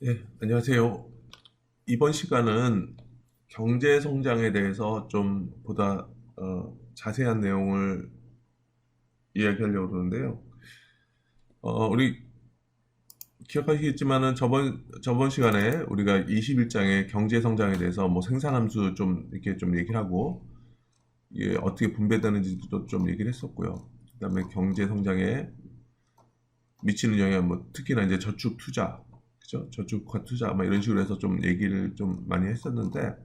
예, 안녕하세요. 이번 시간은 경제 성장에 대해서 좀 보다 자세한 내용을 이야기하려고 그러는데요. 우리 기억하시겠지만은 저번 시간에 우리가 21장의 경제 성장에 대해서 뭐 생산함수 좀 이렇게 좀 얘기를 하고 이게 어떻게 분배되는지도 좀 얘기를 했었고요. 그다음에 경제 성장에 미치는 영향, 뭐 특히나 이제 저축 투자, 그죠? 저축과 투자, 막 이런 식으로 해서 좀 얘기를 좀 많이 했었는데,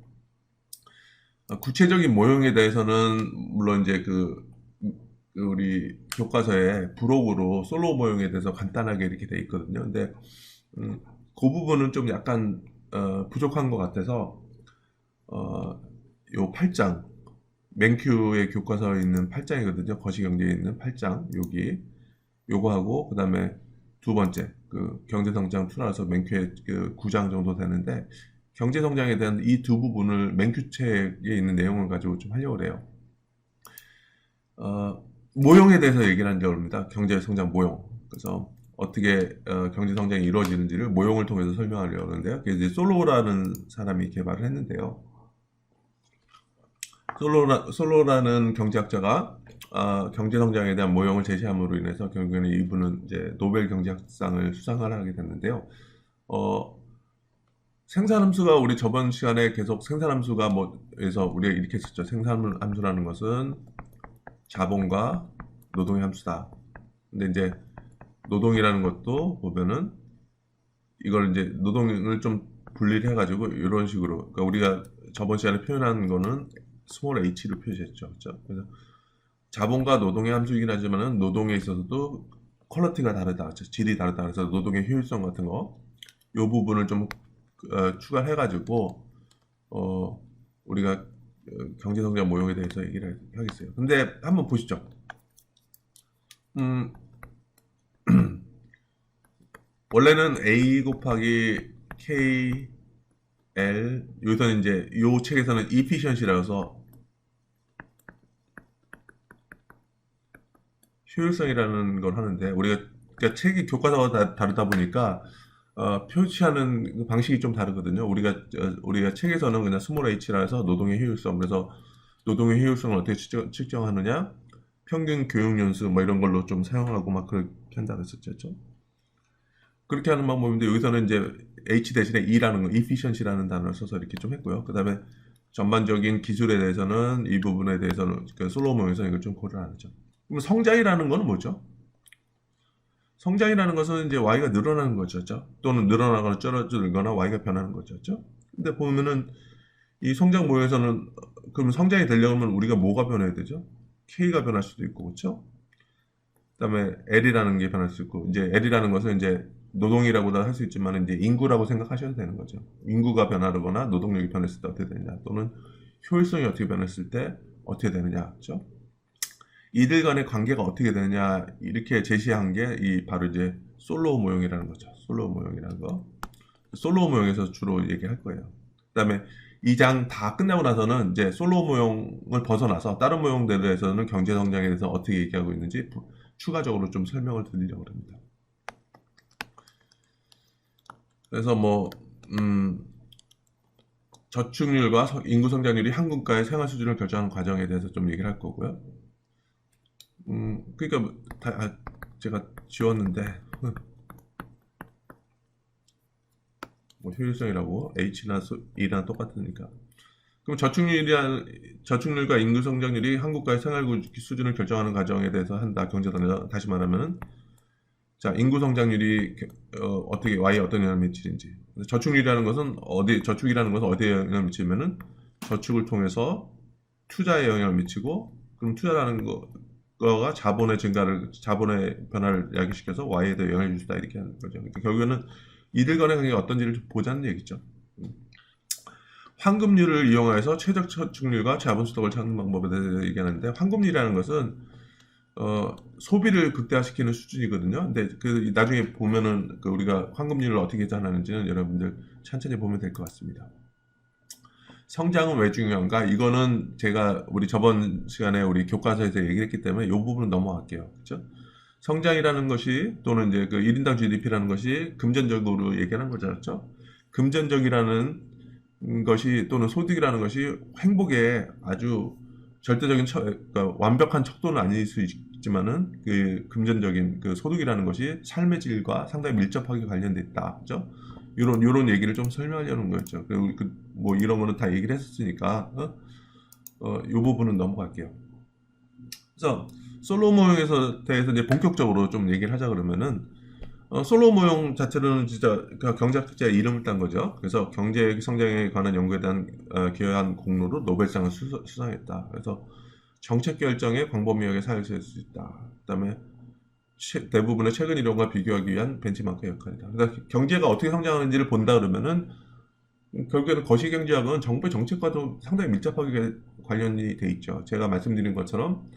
구체적인 모형에 대해서는 물론 이제 그 우리 교과서에 부록으로 솔로 모형에 대해서 간단하게 이렇게 돼 있거든요. 근데 그 부분은 좀 약간 부족한 것 같아서 어, 요 8장 맨큐의 교과서에 있는 8장이거든요. 거시경제에 있는 8장 여기 요거하고 그다음에 두 번째 그 경제성장 투나라서 맨큐의 그 9장 정도 되는데 경제성장에 대한 이 두 부분을 맨큐책에 있는 내용을 가지고 좀 하려고 그래요. 모형에 대해서 얘기를 하려고 합니다. 경제성장 모형. 그래서 어떻게 경제성장이 이루어지는지를 모형을 통해서 설명하려고 하는데요. 그게 이제 솔로라는 사람이 개발을 했는데요. 솔로라는 경제학자가 경제성장에 대한 모형을 제시함으로 인해서 결국에는 이분은 이제 노벨 경제학상을 수상을 하게 됐는데요. 어, 생산함수가 우리 저번 시간에 계속 생산함수가 뭐에서 우리가 이렇게 했었죠. 생산함수라는 것은 자본과 노동의 함수다. 근데 이제 노동이라는 것도 보면은 이걸 이제 노동을 좀 분리를 해가지고 이런 식으로 그러니까 우리가 저번 시간에 표현한 거는 스몰 h로 표시했죠. 그렇죠? 그래서 자본과 노동의 함수이긴 하지만은 노동에 있어서도 퀄리티가 다르다, 그렇죠? 질이 다르다. 그래서 노동의 효율성 같은 거, 요 부분을 좀 추가해가지고 우리가 경제성장 모형에 대해서 얘기를 하겠어요. 근데 한번 보시죠. 음, 원래는 A 곱하기 K L 여기서는 이제 요 책에서는 efficiency라서 효율성이라는 걸 하는데 우리가 그러니까 책이 교과서가 다르다 보니까 표시하는 그 방식이 좀 다르거든요. 우리가 책에서는 그냥 스몰 h라 해서 노동의 효율성 그래서 노동의 효율성을 어떻게 측정하느냐 평균 교육 연수 뭐 이런 걸로 좀 사용하고 막 그렇게 한다 그랬었죠. 그렇게 하는 방법인데 여기서는 이제 H 대신에 E라는 거, efficiency라는 단어를 써서 이렇게 좀 했고요. 그 다음에 전반적인 기술에 대해서는 이 부분에 대해서는 그 솔로몬에서 이걸 좀 고려를 안 하죠. 그럼 성장이라는 거는 뭐죠? 성장이라는 것은 이제 Y가 늘어나는 거죠. 또는 늘어나거나 줄어들거나 Y가 변하는 거죠. 근데 보면은 이 성장 모형에서는 그러면 성장이 되려면 우리가 뭐가 변해야 되죠? K가 변할 수도 있고, 그렇죠? 그다음에 L이라는 게 변할 수 있고, 이제 L이라는 것은 이제 노동이라고도 할 수 있지만 이제 인구라고 생각하셔도 되는 거죠. 인구가 변하거나 노동력이 변했을 때 어떻게 되느냐, 또는 효율성이 어떻게 변했을 때 어떻게 되느냐, 그렇죠? 이들 간의 관계가 어떻게 되느냐 이렇게 제시한 게 이 바로 이제 솔로우 모형이라는 거죠. 솔로우 모형이라는 거. 솔로우 모형에서 주로 얘기할 거예요. 그다음에 이 장 다 끝나고 나서는 이제 솔로우 모형을 벗어나서 다른 모형들에서는 경제 성장에 대해서 어떻게 얘기하고 있는지 추가적으로 좀 설명을 드리려고 합니다. 그래서 저축률과 인구 성장률이 한 국가의 생활 수준을 결정하는 과정에 대해서 좀 얘기를 할 거고요. 그러니까 제가 지웠는데 뭐 효율성이라고 H나 E랑 똑같으니까. 그럼 저축률과 인구 성장률이 한국과의 생활 수준을 결정하는 과정에 대해서 한다. 경제단에서 다시 말하면은 자 인구 성장률이 어떻게 Y에 어떤 영향을 미치는지. 저축률이라는 것은 저축이라는 것은 어디에 영향을 미치면은 저축을 통해서 투자에 영향을 미치고 그럼 투자라는 거가 자본의 변화를 야기시켜서 Y에 대해 영향을 줄 수 있다 이렇게 하는 거죠. 그러니까 결국에는 이들 간의 관계가 어떤지를 좀 보자는 얘기죠. 황금률을 이용해서 최적 저축률과 자본 수득을 찾는 방법에 대해서 얘기하는데 황금률이라는 것은 소비를 극대화시키는 수준이거든요. 근데 그 나중에 보면은 그 우리가 황금률을 어떻게 계산하는지는 여러분들 천천히 보면 될 것 같습니다. 성장은 왜 중요한가? 이거는 제가 우리 저번 시간에 우리 교과서에서 얘기했기 때문에 이 부분은 넘어갈게요. 그렇죠? 성장이라는 것이 또는 이제 그 1인당 GDP라는 것이 금전적으로 얘기하는 거죠. 금전적이라는 것이 또는 소득이라는 것이 행복의 아주 절대적인 그러니까 완벽한 척도는 아닐 수 있지만은 그 금전적인 그 소득이라는 것이 삶의 질과 상당히 밀접하게 관련돼 있다. 그죠? 요런 얘기를 좀 설명하려는 거였죠. 그리고 뭐 이런 거는 다 얘기를 했었으니까 요 부분은 넘어갈게요. 그래서 솔로 모형에서 대해서 이제 본격적으로 좀 얘기를 하자 그러면은 솔로 모형 자체는 진짜 경제학자의 이름을 딴 거죠. 그래서 경제 성장에 관한 연구에 대한 기여한 공로로 노벨상을 수상했다. 그래서 정책 결정에 광범위하게 사용할 수 있다. 그다음에 대부분의 최근 이론과 비교하기 위한 벤치마크 역할이다. 그러니까 경제가 어떻게 성장하는지를 본다 그러면은 결국에는 거시경제학은 정부의 정책과도 상당히 밀접하게 관련이 돼 있죠. 제가 말씀드린 것처럼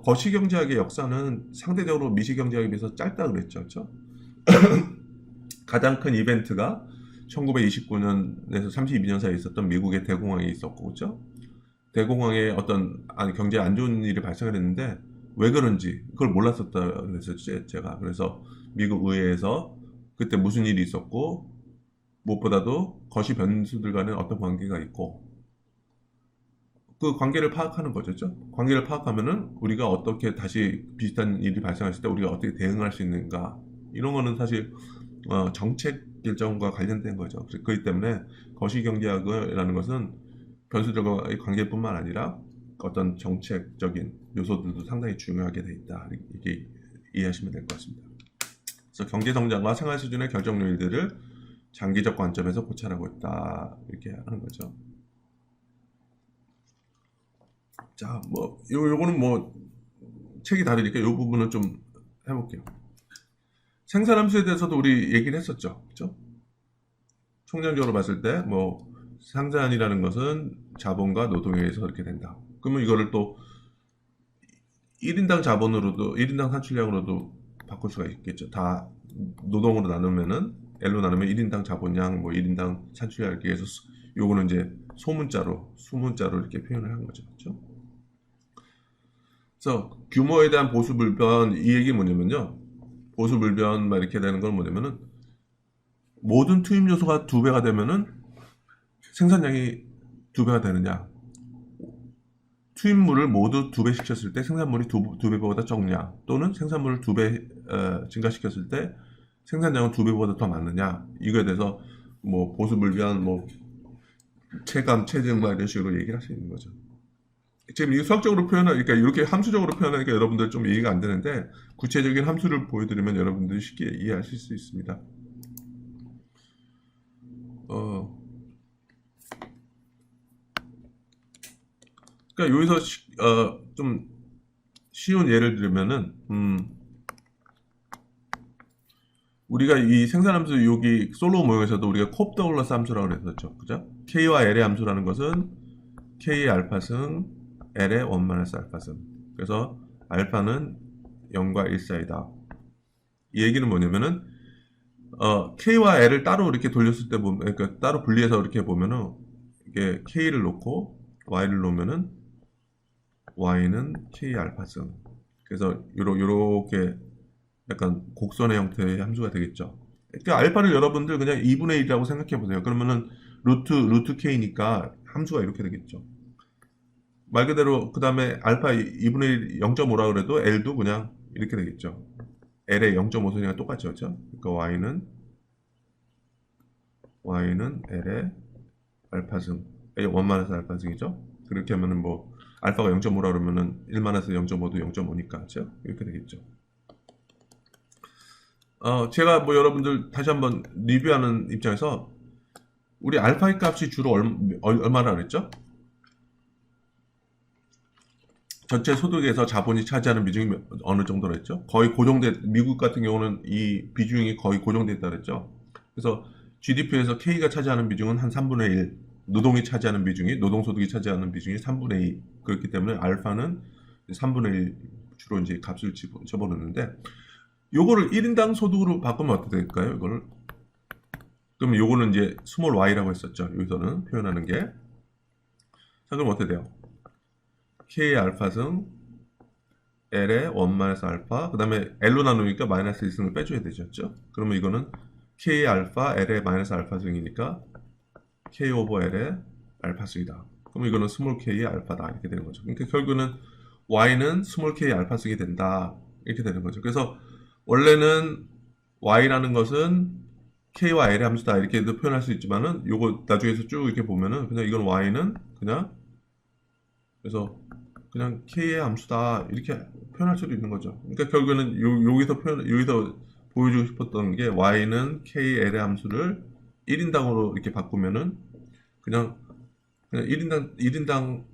거시경제학의 역사는 상대적으로 미시경제학에 비해서 짧다 그랬죠. 그렇죠? 가장 큰 이벤트가 1929년에서 32년 사이에 있었던 미국의 대공황이 있었고, 그렇죠? 대공황에 어떤 경제에 안 좋은 일이 발생을 했는데 왜 그런지 그걸 몰랐었다 그랬었죠. 제가 그래서 미국 의회에서 그때 무슨 일이 있었고 무엇보다도 거시 변수들 간에 어떤 관계가 있고 그 관계를 파악하는 거죠. 관계를 파악하면은 우리가 어떻게 다시 비슷한 일이 발생했을 때 우리가 어떻게 대응할 수 있는가 이런 거는 사실 정책 결정과 관련된 거죠. 그렇기 때문에 거시경제학이라는 것은 변수들과의 관계뿐만 아니라 어떤 정책적인 요소들도 상당히 중요하게 돼 있다. 이렇게 이해하시면 될 것 같습니다. 그래서 경제 성장과 생활 수준의 결정 요인들을 장기적 관점에서 고찰하고 있다. 이렇게 하는 거죠. 자, 뭐 요거는 뭐 책이 다르니까 요 부분은 좀 해볼게요. 생산함수에 대해서도 우리 얘기를 했었죠. 그렇죠? 총량적으로 봤을 때 뭐 생산이라는 것은 자본과 노동에 의해서 그렇게 된다. 그러면 이거를 또 1인당 자본으로도 1인당 산출량으로도 바꿀 수가 있겠죠. 다 노동으로 나누면은 L로 나누면 1인당 자본량, 뭐 1인당 산출량 이렇게 해서 요거는 이제 수문자로 이렇게 표현을 한 거죠. 그렇죠? 그래서 규모에 대한 보수불변 이 얘기 뭐냐면요. 보수불변 막 이렇게 되는 건 뭐냐면은 모든 투입 요소가 2배가 되면은 생산량이 2배가 되느냐, 투입물을 모두 2배 시켰을 때 생산물이 2배보다 적냐, 또는 생산물을 2배 증가시켰을 때 생산량은 2배보다 더 많느냐, 이거에 대해서 뭐 보수불변, 뭐 체감, 체증 막 이런 식으로 얘기를 할 수 있는 거죠. 지금 이게 수학적으로 표현하니까 이렇게 함수적으로 표현하니까 여러분들 좀 이해가 안 되는데 구체적인 함수를 보여드리면 여러분들이 쉽게 이해하실 수 있습니다. 그러니까 여기서 좀 쉬운 예를 들면은 우리가 이 생산함수 여기 솔로 모형에서도 우리가 콥더글러스 함수라고 그랬었죠. 그죠? K와 L의 함수라는 것은 K의 알파승, L의 1-알파승. 그래서 알파는 0과 1 사이다. 이 얘기는 뭐냐면은 K와 L을 따로 이렇게 돌렸을 때 보면, 그러니까 따로 분리해서 이렇게 보면은 이게 K를 놓고 Y를 놓으면은 Y는 K 알파승. 그래서 요렇게 약간 곡선의 형태의 함수가 되겠죠. 그러니까 알파를 여러분들 그냥 2분의 1이라고 생각해 보세요. 그러면은 루트 K니까 함수가 이렇게 되겠죠. 말 그대로 그 다음에 알파 2분의 1 0.5라 그래도 L도 그냥 이렇게 되겠죠. L의 0.5승이랑 똑같죠. 그렇죠? 그러니까 Y는 L의 알파승, 1-알파 알파승이죠. 그렇게 하면은 뭐 알파가 0.5라 그러면은 1-에서 0.5도 0.5니까 그렇죠? 이렇게 되겠죠. 제가 뭐 여러분들 다시 한번 리뷰하는 입장에서 우리 알파의 값이 주로 얼마나 그랬죠? 전체 소득에서 자본이 차지하는 비중이 어느 정도로 했죠? 거의 미국 같은 경우는 이 비중이 거의 고정돼 있다 그랬죠? 그래서 GDP에서 K가 차지하는 비중은 한 3분의 1, 노동소득이 차지하는 비중이 3분의 2, 그렇기 때문에 알파는 3분의 1 주로 이제 값을 집어넣는데, 요거를 1인당 소득으로 바꾸면 어떻게 될까요? 이거를. 그럼 요거는 이제 스몰 y라고 했었죠. 여기서는 표현하는 게. 자, 그럼 어떻게 돼요? K의 알파승 L에 1 마이너스 알파, 그 다음에 L로 나누니까 마이너스 1승을 빼줘야 되죠. 그러면 이거는 K 알파 L의 마이너스 알파 승이니까 K 오버 L의 알파 승이다. 그럼 이거는 스몰 K의 알파다. 이렇게 되는 거죠. 그러니까 결국은 Y는 스몰 K 알파 승이 된다. 이렇게 되는 거죠. 그래서 원래는 Y라는 것은 K와 L의 함수다. 이렇게도 표현할 수 있지만은 요거 나중에서 쭉 이렇게 보면은 그냥 이건 Y는 그냥 그래서 그냥 K의 함수다. 이렇게 표현할 수도 있는 거죠. 그러니까 결국에는 여기서 보여주고 싶었던 게 Y는 K, L의 함수를 1인당으로 이렇게 바꾸면은 그냥 1인당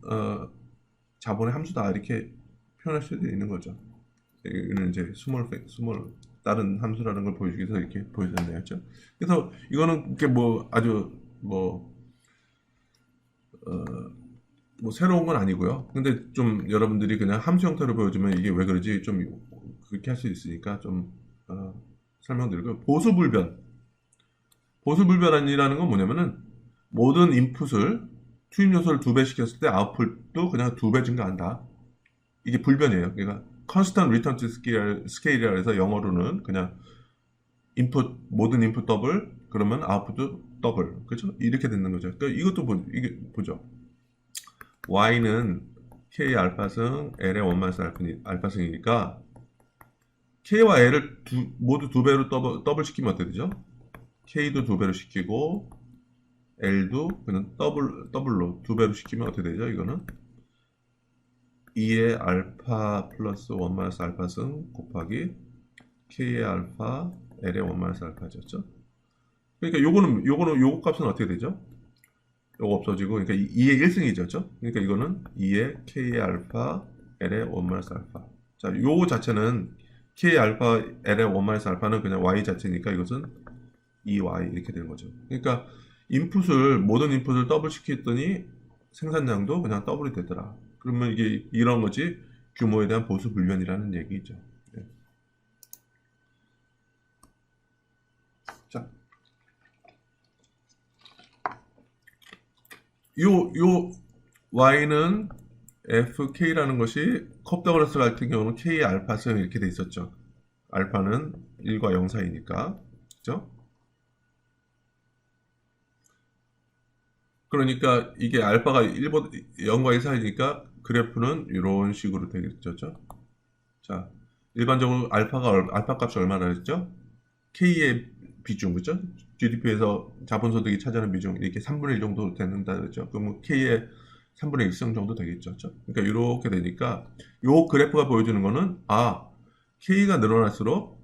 자본의 함수다. 이렇게 표현할 수도 있는 거죠. 이거는 이제 스몰 다른 함수라는 걸 보여주기 위해서 이렇게 보여줬네요. 그렇죠? 그래서 이거는 이렇게 뭐 아주 뭐 새로운 건 아니고요. 근데 좀 여러분들이 그냥 함수 형태로 보여주면 이게 왜 그러지 좀 그렇게 할 수 있으니까 좀 설명드리고요. 보수불변이라는 건 뭐냐면은 모든 인풋을 투입 요소를 2배 시켰을 때 아웃풋도 그냥 2배 증가한다. 이게 불변이에요. 그러니까 constant return to scale이라 해서 영어로는 그냥 모든 인풋 더블 그러면 아웃풋도 더블. 그렇죠? 이렇게 되는 거죠. 그러니까 이것도 이게 보죠. Y는 K 알파승 L의 1 마이너스 알파승이니까 K와 L을 모두 2배로 더블 시키면 어떻게 되죠? K도 2배로 시키고 L도 그냥 더블로 2배로 시키면 어떻게 되죠? 이거는 2의 알파 플러스 1 마이너스 알파승 곱하기 K의 알파 L의 1 마이너스 알파죠. 그러니까 요거 값은 어떻게 되죠? 요거 없어지고 그러니까 2의 1승이죠. 그러니까 이거는 2의 K의 알파 L의 1 마이너스 알파. 자, 요거 자체는 K 알파 L의 1 마이너스 알파는 그냥 Y 자체니까 이것은 2Y 이렇게 되는 거죠. 그러니까 모든 인풋을 더블 시켰더니 생산량도 그냥 더블이 되더라. 그러면 이게 이런 거지 규모에 대한 보수 불변이라는 얘기죠. 네. 자, 요 Y는 FK라는 것이 컵더그라스 같은 경우는 K 알파승 이렇게 돼 있었죠. 알파는 1과 0 사이니까. 그죠? 그러니까 이게 알파가 0과 1 사이니까 그래프는 이런 식으로 되겠죠. 자, 일반적으로 알파 값이 얼마나 했죠? K의 비중, 그죠? GDP에서 자본소득이 차지하는 비중, 이렇게 3분의 1 정도 되는다 그랬죠? 그러면 K의 3분의 1승 정도 되겠죠? 그러니까 이렇게 되니까, 요 그래프가 보여주는 거는, K가 늘어날수록,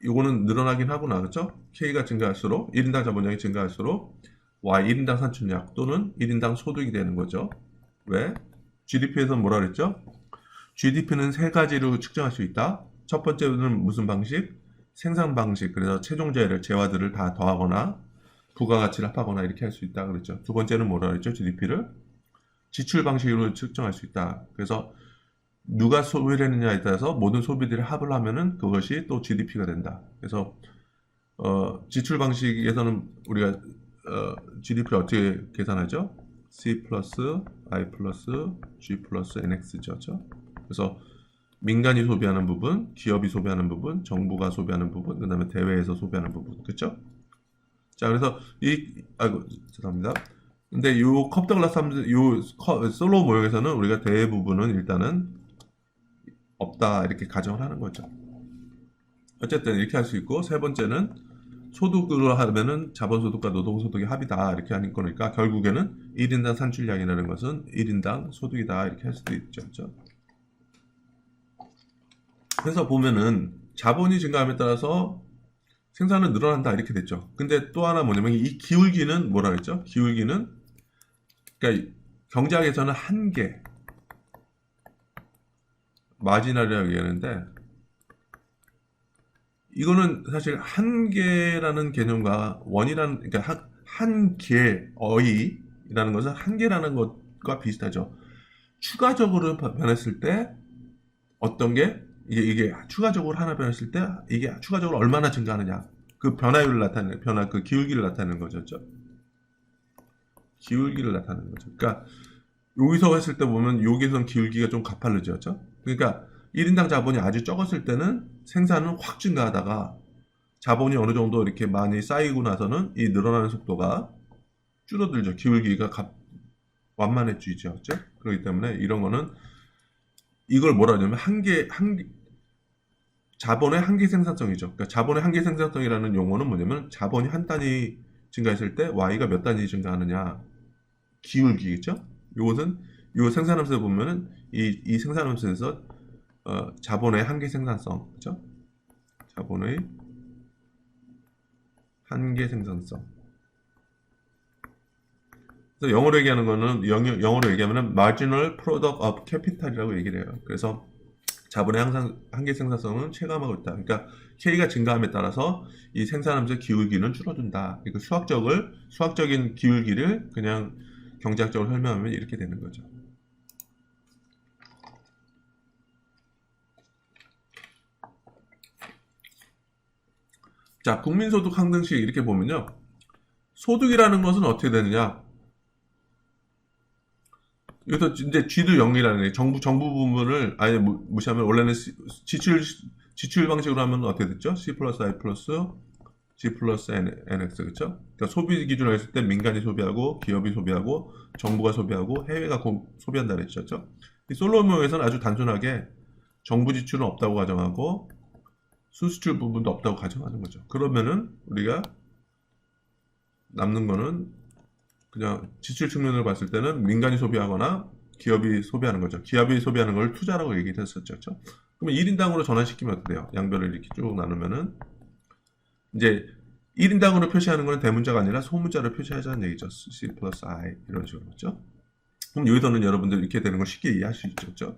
요거는 늘어나긴 하구나, 그죠? K가 증가할수록, 1인당 자본량이 증가할수록, Y 1인당 산출량 또는 1인당 소득이 되는 거죠. 왜? GDP에서는 뭐라 그랬죠? GDP는 세 가지로 측정할 수 있다. 첫 번째는 무슨 방식? 생산 방식. 그래서 최종재를 재화들을 다 더하거나 부가가치를 합하거나 이렇게 할 수 있다 그랬죠. 두 번째는 뭐라 그랬죠? GDP를 지출 방식으로 측정할 수 있다. 그래서 누가 소비를 했느냐에 따라서 모든 소비들을 합을 하면은 그것이 또 GDP가 된다. 그래서 지출 방식에서는 우리가 GDP를 어떻게 계산하죠? C 플러스 I 플러스 G 플러스 NX죠. 그래서 민간이 소비하는 부분, 기업이 소비하는 부분, 정부가 소비하는 부분, 그 다음에 대외에서 소비하는 부분. 그쵸? 자, 그래서 죄송합니다. 근데 요 컵더글라스 함수, 솔로 모형에서는 우리가 대부분은 일단은 없다. 이렇게 가정을 하는 거죠. 어쨌든 이렇게 할 수 있고, 세 번째는 소득으로 하면은 자본소득과 노동소득의 합이다. 이렇게 하는 거니까 결국에는 1인당 산출량이라는 것은 1인당 소득이다. 이렇게 할 수도 있죠. 그렇죠? 그래서 보면은 자본이 증가함에 따라서 생산은 늘어난다. 이렇게 됐죠. 근데 또 하나 뭐냐면 이 기울기는 뭐라 그랬죠? 기울기는 그러니까 경제학에서는 한계 마지널이라고 얘기하는데 이거는 사실 한계라는 개념과 그러니까 한계어이라는 것은 한계라는 것과 비슷하죠. 추가적으로 변했을 때 어떤 게 이게 추가적으로 하나 변했을 때 이게 추가적으로 얼마나 증가하느냐 그 변화율을 나타내는 그 기울기를 나타내는 거죠. 기울기를 나타내는 거죠. 그러니까 여기서 했을 때 보면 여기선 기울기가 좀 가팔르졌죠. 그러니까 1인당 자본이 아주 적었을 때는 생산은 확 증가하다가 자본이 어느 정도 이렇게 많이 쌓이고 나서는 이 늘어나는 속도가 줄어들죠. 기울기가 완만해지죠. 그렇죠? 그렇기 때문에 이런 거는 이걸 뭐라 하냐면 자본의 한계 생산성이죠. 그러니까 자본의 한계 생산성이라는 용어는 뭐냐면 자본이 한 단위 증가했을 때 Y가 몇 단위 증가하느냐. 기울기겠죠? 이것은 이 생산함수에 보면은 이 생산함수에서 자본의 한계 생산성, 그죠? 자본의 한계 생산성. 그래서 영어로 얘기하는 거는 영어로 얘기하면은 marginal product of capital이라고 얘기를 해요. 그래서 자본의 한계 생산성은 체감하고 있다. 그러니까 K가 증가함에 따라서 이 생산함수의 기울기는 줄어든다. 그러니까 수학적인 기울기를 그냥 경제학적으로 설명하면 이렇게 되는 거죠. 자, 국민소득 항등식 이렇게 보면요. 소득이라는 것은 어떻게 되느냐? 여기서 이제 G도 0이라는 게 정부 부분을 아예 무시하면 원래는 지출 방식으로 하면 어떻게 됐죠? C 플러스 I 플러스 G 플러스 NX, 그쵸? 그러니까 소비 기준으로 했을 때 민간이 소비하고 기업이 소비하고 정부가 소비하고 해외가 소비한다 그랬죠. 이 솔로몬에서는 아주 단순하게 정부 지출은 없다고 가정하고 순수출 부분도 없다고 가정하는 거죠. 그러면은 우리가 남는 거는 그냥 지출 측면으로 봤을 때는 민간이 소비하거나 기업이 소비하는 거죠. 기업이 소비하는 걸 투자라고 얘기를 했었죠. 그러면 1인당으로 전환시키면 어떻게 돼요? 양변을 이렇게 쭉 나누면은 이제 1인당으로 표시하는 건 대문자가 아니라 소문자로 표시하자는 얘기죠. C 플러스 I 이런 식으로 그렇죠? 그럼 여기서는 여러분들 이렇게 되는 걸 쉽게 이해할 수 있죠. 그렇죠?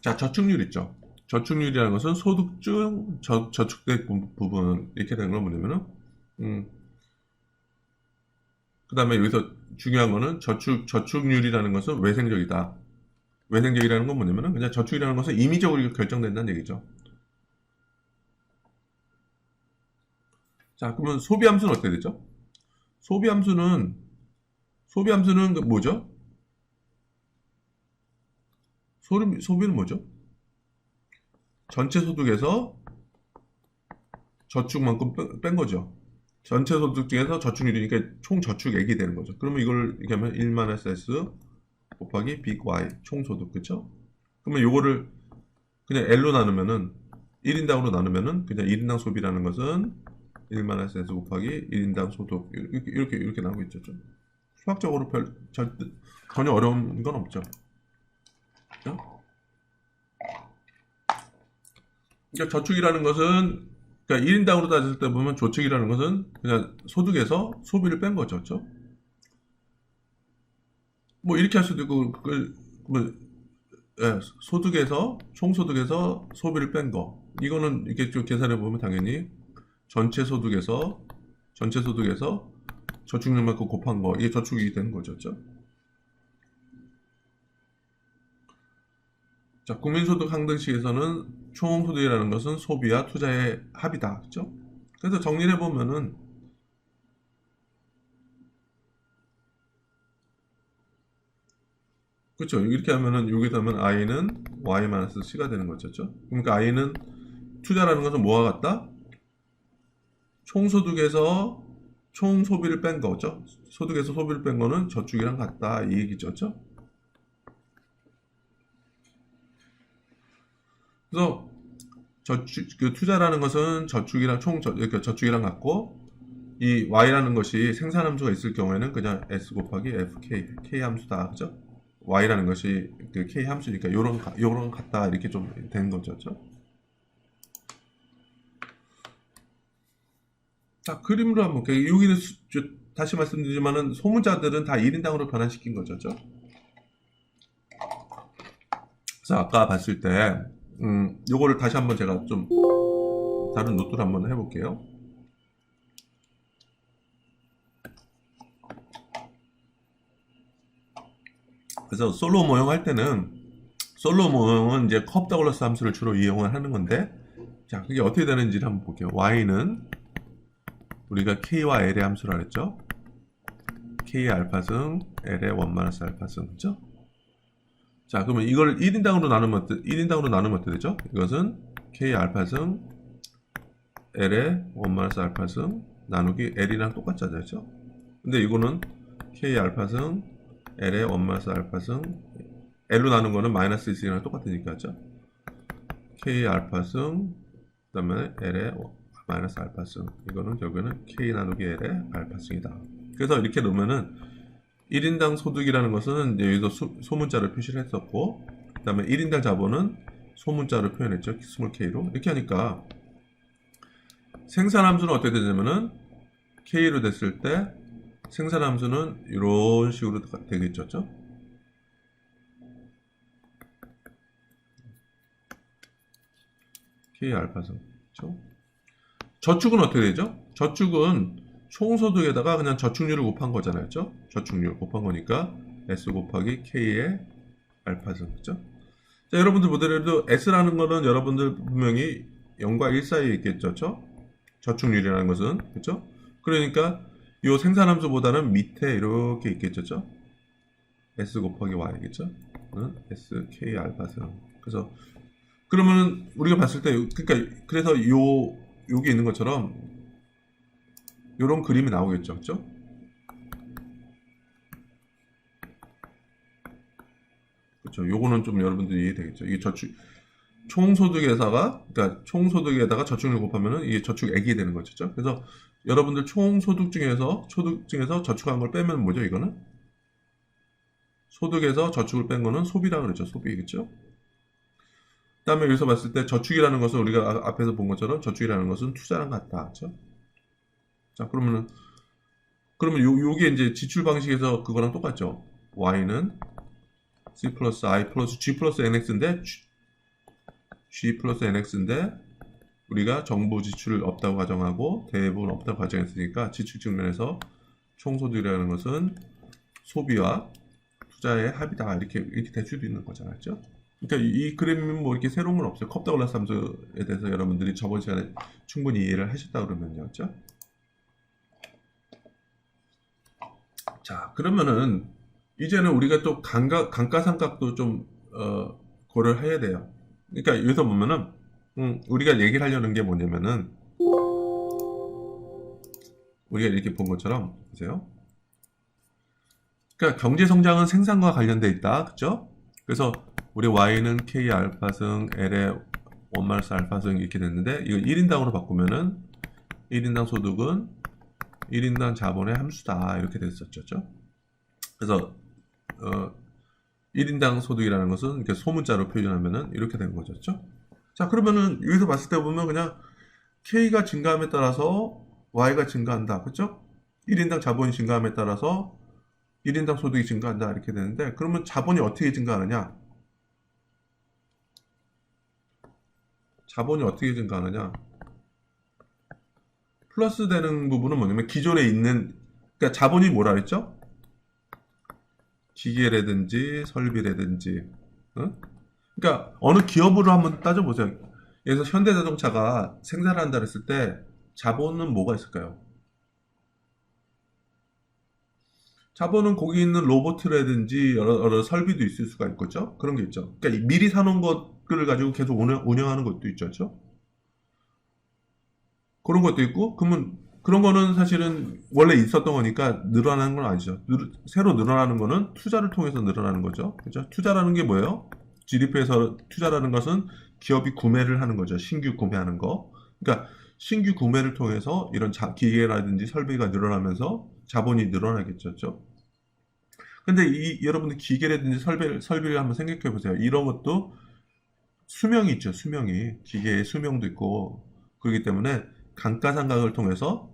자, 저축률 있죠. 저축률이라는 것은 소득 중 저축된 부분 이렇게 되는 건 뭐냐면은 그 다음에 여기서 중요한 거는 저축률이라는 것은 외생적이다. 외생적이라는 건 뭐냐면은 그냥 저축이라는 것은 임의적으로 결정된다는 얘기죠. 자, 그러면 소비함수는 어떻게 되죠? 소비함수는 뭐죠? 소비는 뭐죠? 전체 소득에서 저축만큼 뺀 거죠. 전체 소득 중에서 저축률이니까 총 저축액이 되는 거죠. 그러면 이걸 이렇게 하면 1-S 곱하기 빅 Y 총 소득, 그쵸? 그러면 요거를 그냥 L로 나누면은 1인당으로 나누면은 그냥 1인당 소비라는 것은 1-S 곱하기 1인당 소득 이렇게 나오고 있죠. 수학적으로 전혀 어려운 건 없죠. 그죠? 그러니까 저축이라는 것은 그러니까 1인당으로 따졌을 때 보면 저축이라는 것은 그냥 소득에서 소비를 뺀 거죠. 그렇죠? 뭐 이렇게 할 수도 있고 소득에서 총소득에서 소비를 뺀 거. 이거는 이렇게 좀 계산해 보면 당연히 전체 소득에서 저축률만큼 곱한 거. 이게 저축이 되는 거죠. 그렇죠? 자, 국민소득 항등식에서는 총소득이라는 것은 소비와 투자의 합이다. 그죠? 그래서 정리를 해보면은, 그렇죠. 이렇게 하면은, 여기서 하면 I는 Y-C가 되는 거죠. 그러니까 I는 투자라는 것은 뭐와 같다? 총소득에서 총소비를 뺀 거죠. 소득에서 소비를 뺀 거는 저축이랑 같다. 이 얘기죠. 그래서 투자라는 것은 그러니까 저축이랑 같고 이 y라는 것이 생산함수가 있을 경우에는 그냥 s 곱하기 k 함수다, 그죠? y라는 것이 그 k 함수니까 요런 같다 이렇게 좀 되는 거죠, 그죠? 자, 그림으로 한번 볼게요. 여기는 다시 말씀드리지만은 소문자들은 다 1인당으로 변환시킨 거죠, 그죠? 그래서 아까 봤을 때 요거를 다시 한번 제가 좀 다른 노트를 한번 해볼게요. 그래서 솔로 모형 할 때는 솔로 모형은 이제 컵 더글라스 함수를 주로 이용을 하는 건데, 자, 그게 어떻게 되는지를 한번 볼게요. y는 우리가 k와 l의 함수라 그랬죠. K의 알파승 L의 1 알파승, 그죠? 자, 그러면 이걸 1인당으로 나누면 1인당으로 나누면 어떻게 되죠? 이것은 K 알파승 L의 1 알파승 나누기 L이랑 똑같잖아요, 그죠? 근데 이거는 K 알파승 L의 1 알파승 L로 나눈 거는 마이너스 1이랑 똑같으니까, 그죠? K 알파승 그 다음에 L의 마이너스 알파승, 이거는 결국에는 K 나누기 L의 알파승이다. 그래서 이렇게 놓으면은 1인당 소득이라는 것은 이제 여기서 소문자를 표시를 했었고, 그 다음에 1인당 자본은 소문자로 표현했죠. 스몰 k로. 이렇게 하니까 생산함수는 어떻게 되냐면은 k로 됐을 때 생산함수는 이런 식으로 되겠죠. k 알파승. 그렇죠? 저축은 어떻게 되죠? 저축은 총소득에다가 그냥 저축률을 곱한 거잖아요. 그죠? 저축률 곱한 거니까 S 곱하기 K의 알파승. 그죠? 자, 여러분들 보더라도 S라는 거는 여러분들 분명히 0과 1 사이에 있겠죠. 그죠? 저축률이라는 것은. 그죠? 그러니까 이 생산함수보다는 밑에 이렇게 있겠죠. 그죠? S 곱하기 Y겠죠? S, K 알파승. 그래서 그러면 우리가 봤을 때 그러니까 그래서 요게 있는 것처럼 요런 그림이 나오겠죠. 그렇죠? 그렇죠. 요거는 좀 여러분들이 이해되겠죠. 이게 저축 총소득에다가 그러니까 총소득에다가 저축률 곱하면은 이게 저축액이 되는 거죠. 그래서 여러분들 총소득 중에서 저축한 걸 빼면 뭐죠? 이거는 소득에서 저축을 뺀 거는 소비라 그랬죠. 소비겠죠. 그다음에 여기서 봤을 때 저축이라는 것은 우리가 앞에서 본 것처럼 저축이라는 것은 투자랑 같다. 그렇죠? 자, 그러면 요게 이제 지출 방식에서 그거랑 똑같죠. Y는 C 플러스 I 플러스 G 플러스 NX인데 G 플러스 NX인데 우리가 정부 지출을 없다고 가정하고 대부분 없다고 가정했으니까 지출 측면에서 총소득이라는 것은 소비와 투자의 합이다. 이렇게 될 수도 있는 거잖아요. 그렇죠? 그러니까 이 그림은 뭐 이렇게 새로운 건 없어요. 컵다글라스 함수에 대해서 여러분들이 저번 시간에 충분히 이해를 하셨다 그러면요. 그렇죠? 자, 그러면은 이제는 우리가 또 감가상각도 좀 고려를 해야 돼요. 그러니까 여기서 보면은 우리가 얘기를 하려는 게 뭐냐면은 우리가 이렇게 본 것처럼 보세요. 그러니까 경제 성장은 생산과 관련돼 있다, 그렇죠? 그래서 우리 Y는 K 알파승 L의 1 알파승 이렇게 됐는데 이거 1인당으로 바꾸면은 1인당 소득은 1인당 자본의 함수다 이렇게 됐었죠. 그래서 1인당 소득이라는 것은 이렇게 소문자로 표현하면은 이렇게 된 거죠. 자, 그러면은 여기서 봤을 때 보면 그냥 K가 증가함에 따라서 Y가 증가한다. 그렇죠? 1인당 자본이 증가함에 따라서 1인당 소득이 증가한다 이렇게 되는데 그러면 자본이 어떻게 증가하느냐? 자본이 어떻게 증가하느냐? 플러스 되는 부분은 뭐냐면 기존에 있는 그러니까 자본이 뭐라 그랬죠? 기계라든지 설비라든지 그러니까 어느 기업으로 한번 따져보세요. 그래서 현대자동차가 생산을 한다 그랬을 때 자본은 뭐가 있을까요? 자본은 거기 있는 로봇이라든지 여러 설비도 있을 수가 있겠죠? 그런 게 있죠. 그러니까 미리 사놓은 것들을 가지고 계속 운영하는 것도 있죠. 그렇죠? 그런 것도 있고 그러면 그런 거는 사실은 원래 있었던 거니까 늘어나는 건 아니죠. 새로 늘어나는 거는 투자를 통해서 늘어나는 거죠. 그렇죠? 투자라는 게 뭐예요? GDP에서 투자라는 것은 기업이 구매를 하는 거죠. 신규 구매하는 거. 그러니까 신규 구매를 통해서 이런 기계라든지 설비가 늘어나면서 자본이 늘어나겠죠. 그렇죠? 근데 여러분들 기계라든지 설비를 한번 생각해 보세요. 이런 것도 수명이 있죠. 수명이. 기계의 수명도 있고 그렇기 때문에 감가상각을 통해서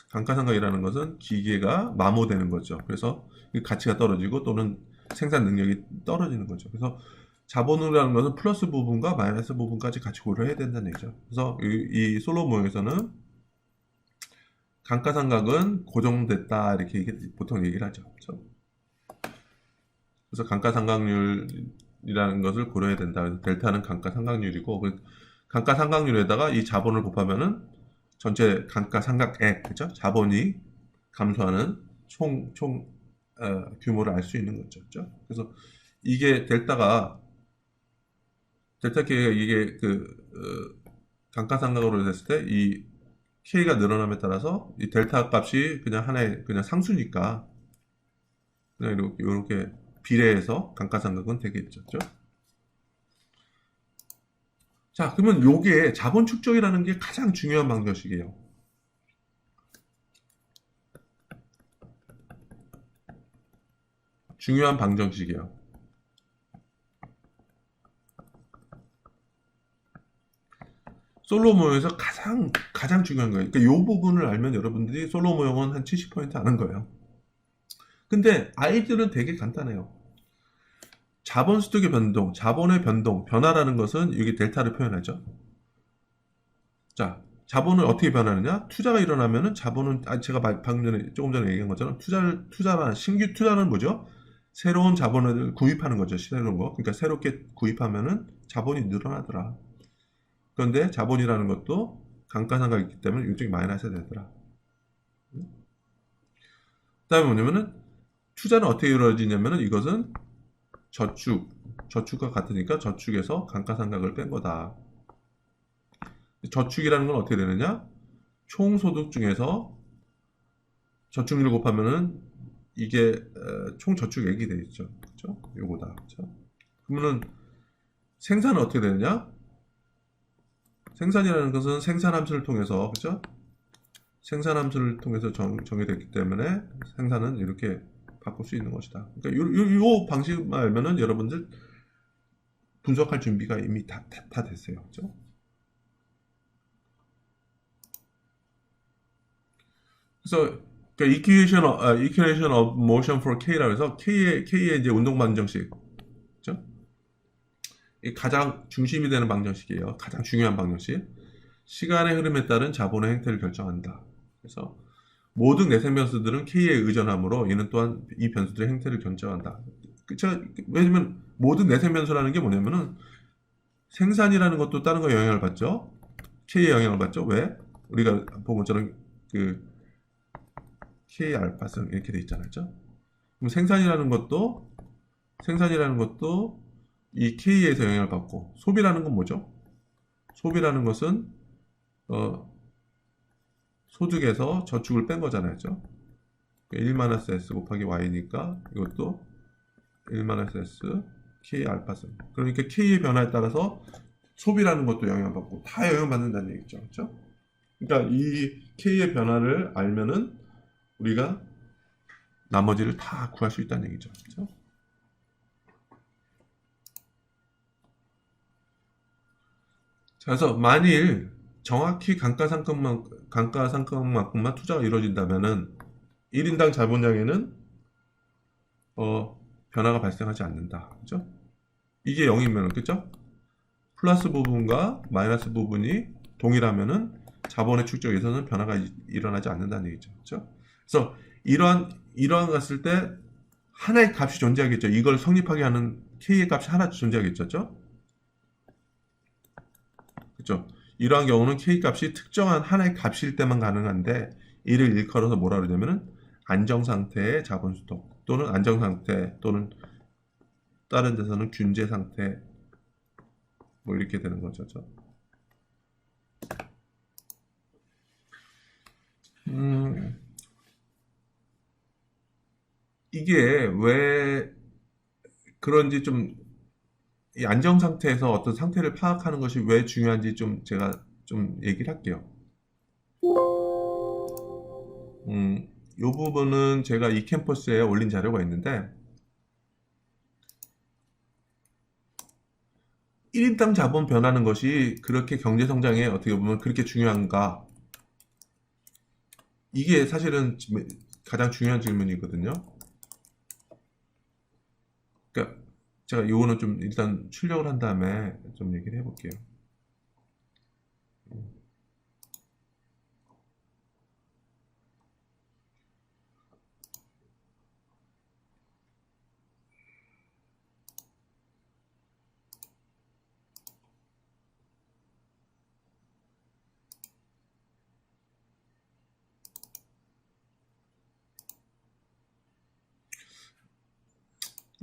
감가상각이라는 것은 기계가 마모되는 거죠. 그래서 가치가 떨어지고 또는 생산 능력이 떨어지는 거죠. 그래서 자본이라는 것은 플러스 부분과 마이너스 부분까지 같이 고려해야 된다는 얘기죠. 그래서 이 솔로 모형에서는 감가상각은 고정됐다 이렇게 보통 얘기를 하죠. 그렇죠? 그래서 감가상각률이라는 것을 고려해야 된다. 델타는 감가상각률이고 감가상각률에다가 이 자본을 곱하면은 전체 감가상각액, 그죠? 자본이 감소하는 총 규모를 알 수 있는 거죠. 그죠? 그래서 이게 델타 K가 이게 감가상각으로 됐을 때 이 K가 늘어남에 따라서 이 델타 값이 그냥 하나의 그냥 상수니까 그냥 이렇게 비례해서 감가상각은 되겠죠. 그죠? 자, 그러면 요게 자본 축적이라는 게 가장 중요한 방정식이에요. 중요한 방정식이에요. 솔로 모형에서 가장 중요한 거예요. 그러니까 이 부분을 알면 여러분들이 솔로 모형은 한 70% 아는 거예요. 근데 아이들은 되게 간단해요. 자본 수득의 변동, 자본의 변화라는 것은 여기 델타를 표현하죠. 자, 자본을 어떻게 변하느냐? 투자가 일어나면은 자본은 제가 방금 전에 조금 전에 얘기한 것처럼 투자라는 신규 투자는 뭐죠? 새로운 자본을 구입하는 거죠. 새로운 거. 그러니까 새롭게 구입하면은 자본이 늘어나더라. 그런데 자본이라는 것도 감가상각이 있기 때문에 일종의 마이너스 되더라. 그다음에 뭐냐면은 투자는 어떻게 이루어지냐면은 이것은 저축과 같으니까 저축에서 감가상각을 뺀 거다. 저축이라는 건 어떻게 되느냐? 총 소득 중에서 저축률 곱하면은 이게 총 저축액이 되겠죠. 그렇죠? 요거다. 그렇죠? 그러면은 생산은 어떻게 되느냐? 생산이라는 것은 생산 함수를 통해서 그렇죠? 생산 함수를 통해서 정의됐기 때문에 생산은 이렇게 바꿀 수 있는 것이다. 그러니까 요 방식만 알면은 여러분들 분석할 준비가 이미 다 됐어요. 그렇죠? 그래서 그러니까 equation of motion for K라고 해서 K의 이제 운동 방정식. 그렇죠? 이 가장 중심이 되는 방정식이에요. 가장 중요한 방정식. 시간의 흐름에 따른 자본의 행태를 결정한다. 그래서 모든 내생 변수들은 K에 의존하므로 이는 또한 이 변수들의 행태를 결정한다. 왜냐면 모든 내생 변수라는 게 뭐냐면은 생산이라는 것도 다른 거 영향을 받죠. K에 영향을 받죠. 왜? 우리가 본 것처럼 그 K 알파성 이렇게 돼 있잖아요. 그럼 생산이라는 것도 이 K에서 영향을 받고 소비라는 건 뭐죠? 소비라는 것은 어, 소득에서 저축을 뺀 거잖아요. 1-S 곱하기 Y니까 이것도 1-S K 알파성. 그러니까 K의 변화에 따라서 소비라는 것도 영향받고 다 영향받는다는 얘기죠. 그렇죠? 그러니까 이 K의 변화를 알면은 우리가 나머지를 다 구할 수 있다는 얘기죠. 그렇죠? 자, 그래서 만일 정확히 감가상각만큼만 투자가 이루어진다면은 1인당 자본량에는 변화가 발생하지 않는다. 그죠? 이게 0이면 그죠? 플러스 부분과 마이너스 부분이 동일하면은 자본의 축적에서는 변화가 일어나지 않는다는 얘기죠. 그죠? 그래서 이러한 갔을 때 하나의 값이 존재하겠죠. 이걸 성립하게 하는 K의 값이 하나 존재하겠죠. 그죠? 이러한 경우는 K 값이 특정한 하나의 값일 때만 가능한데 이를 일컬어서 뭐라 그러냐면은 안정상태의 자본수도 또는 안정상태 또는 다른 데서는 균제 상태 뭐 이렇게 되는 거죠. 음, 이게 왜 그런지 좀 이 안정 상태에서 어떤 상태를 파악하는 것이 왜 중요한지 좀 제가 좀 얘기를 할게요. 이 부분은 제가 이 캠퍼스에 올린 자료가 있는데 1인당 자본 변하는 것이 그렇게 경제 성장에 어떻게 보면 그렇게 중요한가? 이게 사실은 가장 중요한 질문이거든요. 그러니까 제가 요거는 좀 일단 출력을 한 다음에 좀 얘기를 해볼게요.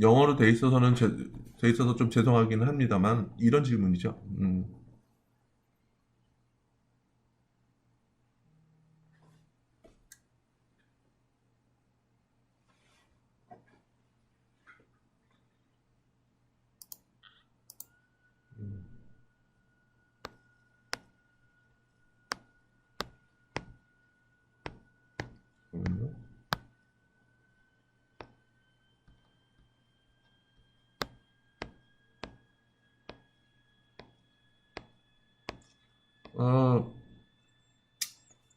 영어로 돼 있어서 좀 죄송하기는 합니다만 이런 질문이죠. 잠깐만요. 어,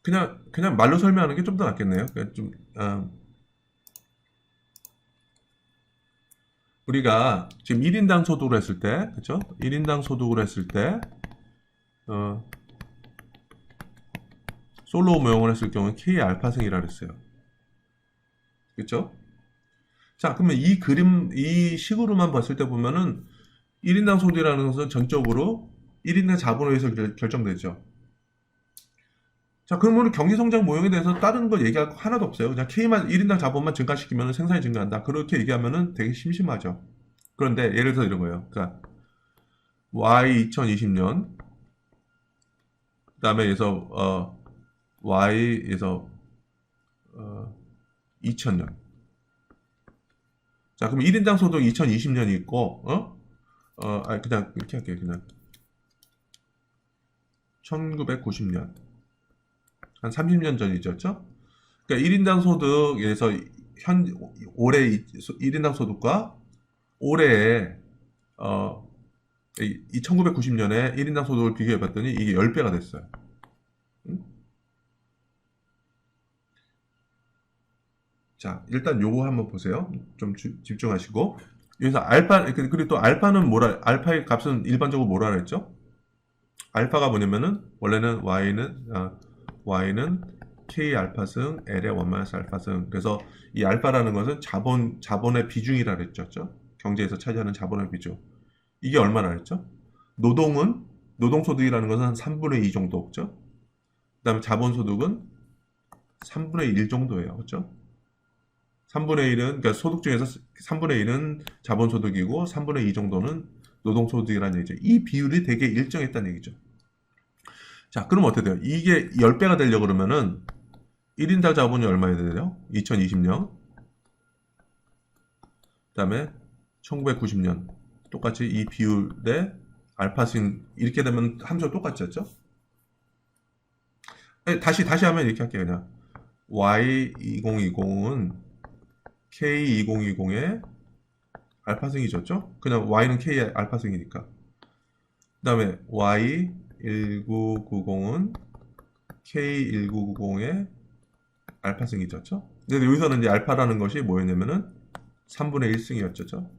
그냥 말로 설명하는 게 좀 더 낫겠네요. 그러니까 우리가 지금 1인당 소득으로 했을 때, 그쵸? 1인당 소득으로 했을 때, 어, 솔로 모형을 했을 경우는 K 알파승이라 그랬어요. 그쵸? 자, 그러면 이 식으로만 봤을 때 보면은 1인당 소득이라는 것은 전적으로 1인당 자본에 의해서 결정되죠. 자, 그러면 경제성장 모형에 대해서 다른 걸 얘기할 거 하나도 없어요. 그냥 K만, 1인당 자본만 증가시키면 생산이 증가한다. 그렇게 얘기하면은 되게 심심하죠. 그런데 예를 들어서 이런 거예요. 그러니까 Y 2020년, 그 다음에 Y에서 2000년. 자, 그럼 1인당 소득 2020년이 있고, 그냥 이렇게 할게요. 그냥 1990년. 한 30년 전이죠. 그러니까 1인당 소득에서 올해 1인당 소득과 올해의 1990년에 1인당 소득을 비교해 봤더니 이게 10배가 됐어요. 자, 일단 요거 한번 보세요. 좀 집중하시고. 여기서 그리고 또 알파의 값은 일반적으로 뭐라 그랬죠? 알파가 뭐냐면은, 원래는 Y는 K 알파승, L의 1 알파승. 그래서 이 알파라는 것은 자본의 비중이라 그랬죠. 경제에서 차지하는 자본의 비중. 이게 얼마나 그랬죠? 노동소득이라는 것은 한 3분의 2 정도 없죠? 그 다음에 자본소득은 3분의 1 정도예요. 그렇죠? 3분의 1은, 그러니까 소득 중에서 3분의 1은 자본소득이고 3분의 2 정도는 노동소득이라는 얘기죠. 이 비율이 되게 일정했다는 얘기죠. 자, 그럼 어떻게 돼요? 이게 10배가 되려고 그러면은 1인당 자본이 얼마야 돼요? 2020년. 그 다음에 1990년. 똑같이 이 비율에 알파신 이렇게 되면 함수가 똑같죠? 다시 하면 이렇게 할게요. 그냥 Y2020은 K2020의 알파승이죠? 그냥 Y는 K의 알파승이니까. 그 다음에 Y1990은 K1990의 알파승이죠. 근데 여기서는 이제 알파라는 것이 뭐였냐면은 3분의 1승이었죠.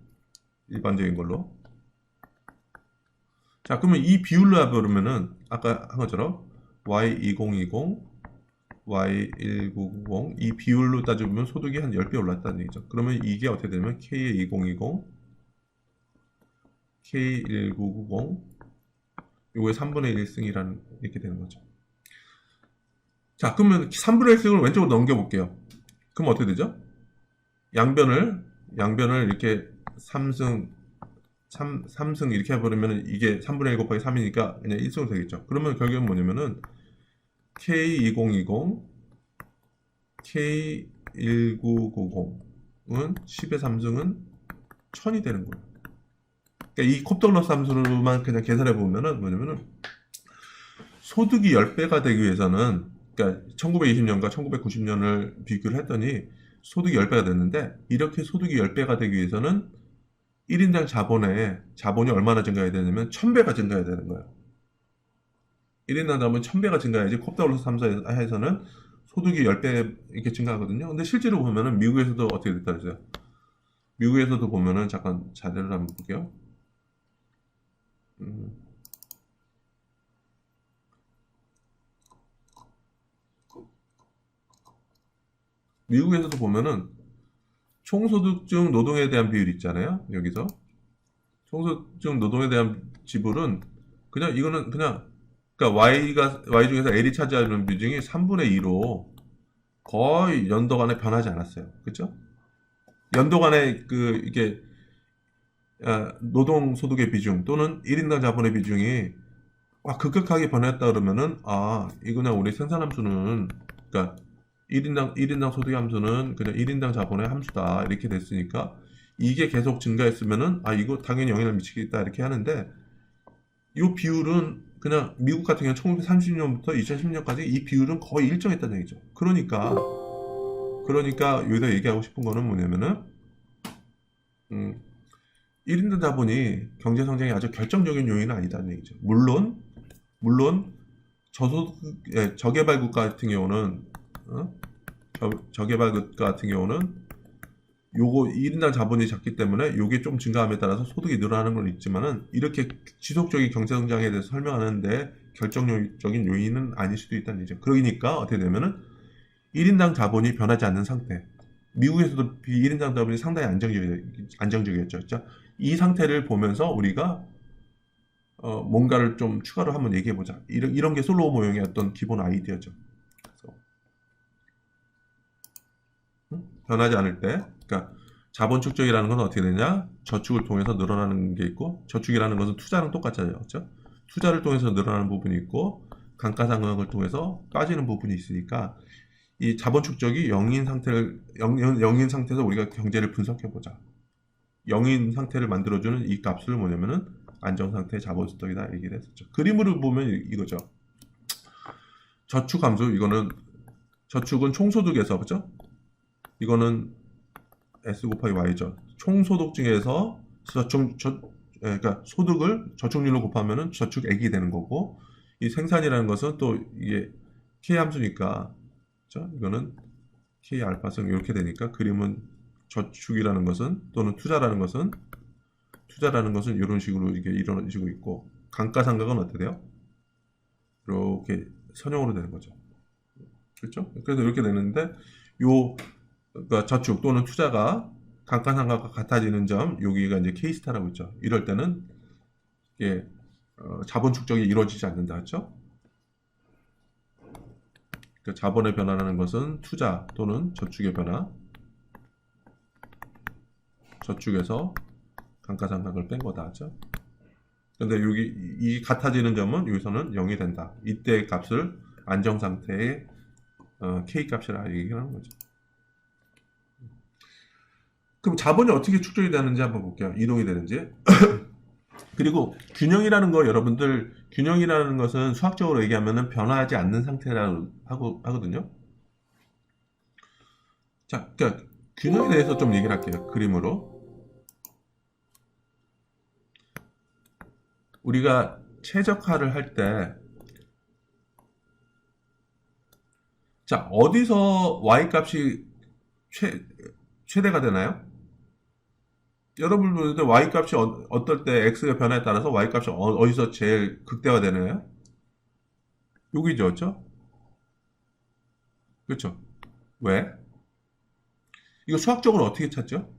일반적인 걸로. 자, 그러면 이 비율로 해보면은 아까 한 것처럼 Y2020, Y1990 이 비율로 따져보면 소득이 한 10배 올랐다는 얘기죠. 그러면 이게 어떻게 되냐면 K2020, K1990 요거의 3분의 1승이라는 이렇게 되는 거죠. 자, 그러면 3분의 1승을 왼쪽으로 넘겨볼게요. 그럼 어떻게 되죠? 양변을 이렇게 3승 이렇게 해버리면 이게 3분의 1 곱하기 3이니까 그냥 1승으로 되겠죠. 그러면 결국은 뭐냐면은 K2020, K1990은 10의 3승은 1000이 되는 거예요. 그러니까 이 콥돌러스 함수로만 그냥 계산해 보면은 뭐냐면은 소득이 10배가 되기 위해서는, 그러니까 1920년과 1990년을 비교를 했더니 소득이 10배가 됐는데, 이렇게 소득이 10배가 되기 위해서는 1인당 자본이 얼마나 증가해야 되냐면 1000배가 증가해야 되는 거예요. 1인당 자본 1000배가 증가해야지 콥돌러스 함수에서는 소득이 10배 이렇게 증가하거든요. 근데 실제로 보면은 미국에서도 어떻게 됐다 그랬어요? 미국에서도 보면은 잠깐 자료를 한번 볼게요. 미국에서도 보면은 총소득 중 노동에 대한 비율 있잖아요. 여기서 총소득 중 노동에 대한 지불은 이거는 그러니까 Y 중에서 L이 차지하는 비중이 3분의 2로 거의 연도 간에 변하지 않았어요. 그렇죠? 연도 간에 이게 노동소득의 비중 또는 1인당 자본의 비중이 급격하게 변했다 그러면은, 이거 그냥 우리 생산함수는, 그러니까 1인당 소득의 함수는 그냥 1인당 자본의 함수다. 이렇게 됐으니까, 이게 계속 증가했으면은, 이거 당연히 영향을 미치겠다. 이렇게 하는데, 이 비율은 그냥 미국 같은 경우는 1930년부터 2010년까지 이 비율은 거의 일정했다는 얘기죠. 그러니까 여기서 얘기하고 싶은 거는 뭐냐면은, 1인당 자본이 경제 성장에 아주 결정적인 요인은 아니다는 얘기죠. 물론 저개발 국가 같은 경우는 저개발 국가 같은 경우는 요거 1인당 자본이 작기 때문에 요게 좀 증가함에 따라서 소득이 늘어나는 건 있지만은, 이렇게 지속적인 경제 성장에 대해서 설명하는데 결정적인 요인은 아닐 수도 있다는 얘기죠. 그러니까 어떻게 되면은 1인당 자본이 변하지 않는 상태, 미국에서도 1인당 자본이 상당히 안정적이었죠. 그렇죠? 이 상태를 보면서 우리가 뭔가를 좀 추가로 한번 얘기해보자. 이런 게 솔로우 모형의 어떤 기본 아이디어죠. 그래서, 변하지 않을 때, 그러니까 자본 축적이라는 건 어떻게 되냐? 저축을 통해서 늘어나는 게 있고, 저축이라는 것은 투자랑 똑같잖아요. 그렇죠? 투자를 통해서 늘어나는 부분이 있고, 감가상각을 통해서 빠지는 부분이 있으니까, 이 자본 축적이 0인 상태에서 우리가 경제를 분석해보자. 0인 상태를 만들어주는 이 값을 뭐냐면은 안정상태의 자본수덕이다 얘기를 했었죠. 그림으로 보면 이거죠. 저축함수, 이거는 저축은 총소득에서, 그죠? 이거는 S 곱하기 Y죠. 총소득 중에서 그러니까 소득을 저축률로 곱하면은 저축액이 되는 거고, 이 생산이라는 것은 또 이게 K 함수니까, 그죠? 이거는 K 알파성 이렇게 되니까, 그림은 저축이라는 것은 또는 투자라는 것은 이런 식으로 이게 이루어지고 있고, 감가상각은 어떻게 돼요? 이렇게 선형으로 되는 거죠. 그렇죠? 그래서 이렇게 되는데, 그러니까 저축 또는 투자가 감가상각과 같아지는 점, 여기가 이제 K스타라고 있죠. 이럴 때는 이게 자본 축적이 이루어지지 않는다, 그렇죠? 그러니까 자본의 변화라는 것은 투자 또는 저축의 변화, 저축에서 감가상각을 뺀 거다, 그렇죠? 근데 여기 이 같아지는 점은 여기서는 0이 된다. 이때 값을 안정 상태의 K 값이라 얘기하는 거죠. 그럼 자본이 어떻게 축적이 되는지 한번 볼게요. 이동이 되는지. 그리고 균형이라는 거, 여러분들, 균형이라는 것은 수학적으로 얘기하면은 변화하지 않는 상태라고 하거든요. 자, 그러니까 균형에 대해서 좀 얘기를 할게요. 그림으로. 우리가 최적화를 할 때, 자, 어디서 y 값이 최대가 되나요? 여러분들 y 값이 어떨 때 x가 변화에 따라서 y 값이 어디서 제일 극대화 되나요? 여기죠, 그렇죠? 그렇죠? 왜? 이거 수학적으로 어떻게 찾죠?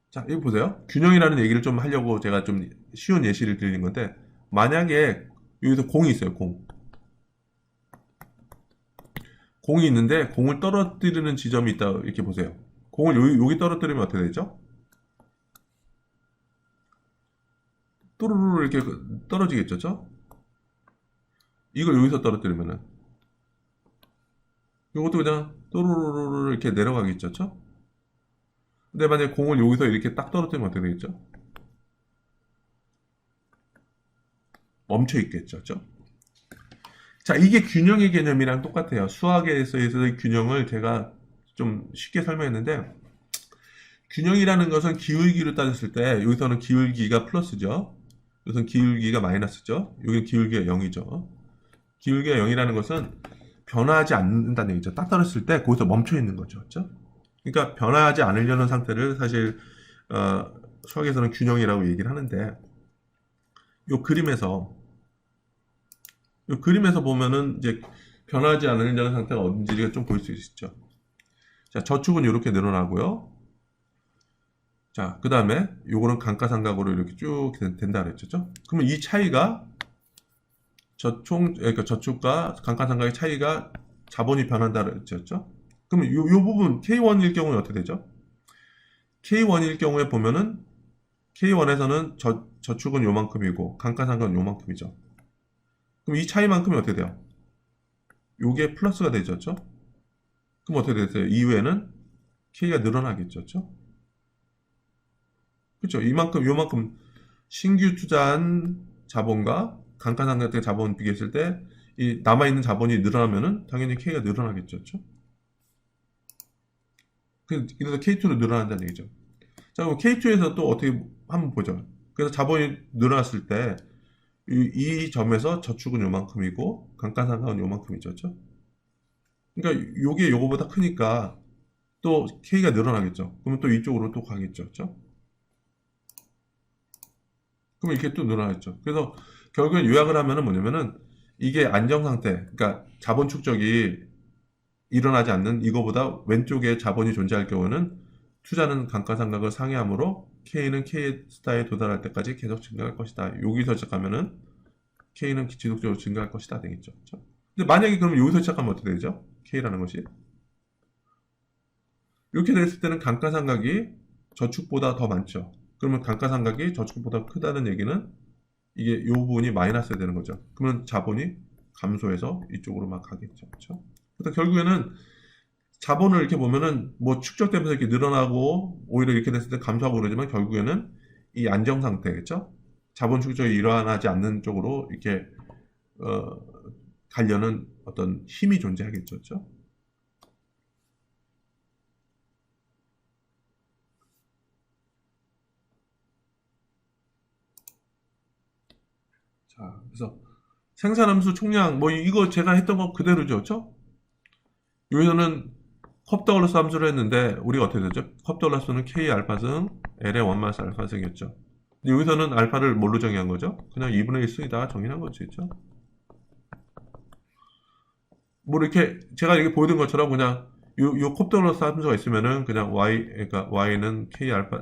자, 이거 보세요. 균형이라는 얘기를 좀 하려고 제가 좀 쉬운 예시를 드리는 건데, 만약에 여기서 공이 있어요, 공. 공이 있는데 공을 떨어뜨리는 지점이 있다, 이렇게 보세요. 공을 여기 떨어뜨리면 어떻게 되죠? 또르르 이렇게 떨어지겠죠, 그죠? 이걸 여기서 떨어뜨리면은 이것도 그냥 또르르르 이렇게 내려가겠죠, 그죠? 근데 만약에 공을 여기서 이렇게 딱 떨어뜨리면 어떻게 되겠죠? 멈춰 있겠죠, 그죠? 자, 이게 균형의 개념이랑 똑같아요. 수학에서의 균형을 제가 좀 쉽게 설명했는데, 균형이라는 것은 기울기로 따졌을 때 여기서는 기울기가 플러스죠. 여기서는 기울기가 마이너스죠. 여기는 기울기가 0이죠. 기울기가 0이라는 것은 변화하지 않는다는 얘기죠. 딱 떨어졌을 때 거기서 멈춰 있는 거죠. 그렇죠? 그러니까 변화하지 않으려는 상태를 사실 수학에서는 균형이라고 얘기를 하는데, 이 그림에서 보면은 이제 변하지 않으려는 상태가 어딘지가 좀 보일 수 있죠. 자, 저축은 이렇게 늘어나고요. 자, 그 다음에 요거는 감가상각으로 이렇게 쭉 된다 그랬죠. 그러면 이 차이가 그러니까 저축과 감가상각의 차이가 자본이 변한다 그랬죠. 그러면 요 부분 K1일 경우는 어떻게 되죠? K1일 경우에 보면은 K1에서는 저축은 요만큼이고 감가상각은 요만큼이죠. 그럼 이 차이만큼이 어떻게 돼요? 요게 플러스가 되죠. 그럼 어떻게 됐어요? 이후에는 K가 늘어나겠죠. 그렇죠? 이만큼 요만큼 신규 투자한 자본과 감가상각 때 자본 비교했을 때 이 남아있는 자본이 늘어나면은 당연히 K가 늘어나겠죠. 그래서 K2로 늘어난다는 얘기죠. 자, 그럼 K2에서 또 어떻게 한번 보죠. 그래서 자본이 늘어났을 때 이 점에서 저축은 요만큼이고 감가상각은 요만큼이죠. 그러니까 요게 요거보다 크니까 또 K가 늘어나겠죠. 그러면 또 이쪽으로 또 가겠죠. 그럼 이렇게 또 늘어나겠죠. 그래서 결국엔 요약을 하면은 뭐냐면은 이게 안정 상태, 그러니까 자본 축적이 일어나지 않는 이거보다 왼쪽에 자본이 존재할 경우는 투자는 감가상각을 상회하므로 K는 K 스타에 도달할 때까지 계속 증가할 것이다. 여기서 시작하면은 K는 지속적으로 증가할 것이다 되겠죠. 근데 만약에 그럼 여기서 시작하면 어떻게 되죠? K라는 것이 이렇게 됐을 때는 감가상각이 저축보다 더 많죠. 그러면 감가상각이 저축보다 크다는 얘기는 이게 이 부분이 마이너스가 되는 거죠. 그러면 자본이 감소해서 이쪽으로 막 가겠죠. 그렇죠? 그래서 결국에는 자본을 이렇게 보면은 뭐 축적되면서 이렇게 늘어나고 오히려 이렇게 됐을 때 감소하고 그러지만 결국에는 이 안정 상태겠죠. 자본 축적이 일어나지 않는 쪽으로 이렇게 어, 가려는 어떤 힘이 존재하겠죠. 그렇죠? 자, 그래서 생산함수 총량 뭐 이거 제가 했던 거 그대로죠. 그렇죠? 여기서는 컵더글라스 함수를 했는데 우리가 어떻게 되죠? 컵더글라스는 K 알파승 L의 원마스 알파승이었죠. 근데 여기서는 알파를 뭘로 정의한 거죠? 그냥 2분의 1 승이다 정의한 거죠. 그렇죠? 뭐 이렇게 제가 이렇게 보여드린 것처럼 그냥 요 컵더글라스 함수가 있으면은 그냥 y 그러니까 y는 K 알파